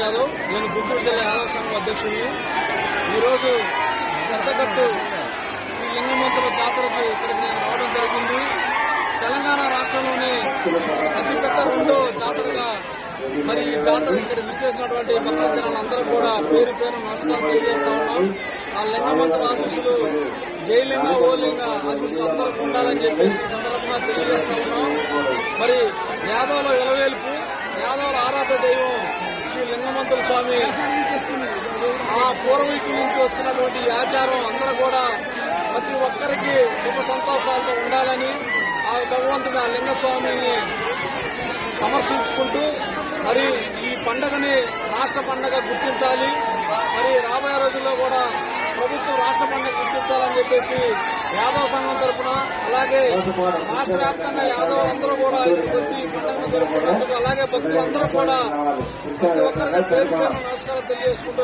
యాదవ్. నేను గుంటూరు జిల్లా యాదవ్ సంఘం అధ్యక్షుడిని. ఈరోజు పెద్దగట్టు శ్రీ లింగమంతుల జాతరకి ఇక్కడికి నేను రావడం జరిగింది. తెలంగాణ రాష్ట్రంలోనే అతిపెద్ద రెండో జాతరగా మరి ఈ జాతర ఇక్కడ విచ్చేసినటువంటి భక్త జనాలందరూ కూడా పేరు పేరు నమస్కారం తెలియజేస్తా ఉన్నాం. ఆ లింగమంతుల ఆశీస్సులు జయలింగ ఓలింగ ఆశీస్సులు అందరూ ఉండాలని చెప్పేసి ఈ సందర్భంగా తెలియజేస్తా ఉన్నాం. మరి యాదవ్ల వెలవేల్పు, యాదవ్ల ఆరాధ్య దైవం శ్రీ లింగమంతుల స్వామి ఆ పూర్వీకుల నుంచి వస్తున్నటువంటి ఆచారం అందరూ కూడా ప్రతి ఒక్కరికి సుఖ సంతోషాలతో ఉండాలని ఆ భగవంతుడు ఆ లింగస్వామిని సమర్పించుకుంటూ మరి ఈ పండుగని రాష్ట్ర పండుగ గుర్తించాలి. మరి రాబోయే రోజుల్లో కూడా ప్రభుత్వం రాష్ట్ర పండుగ గుర్తించాలని చెప్పేసి యాదవ్ సంఘం తరఫున, అలాగే రాష్ట్ర వ్యాప్తంగా యాదవులందరూ కూడా ఇక్కడికి వచ్చి ఈ పండుగను జరుపుకున్నందుకు, అలాగే భక్తులందరూ కూడా ప్రతి ఒక్కరికి పేరు పేరు నమస్కారం తెలియజేసుకుంటూ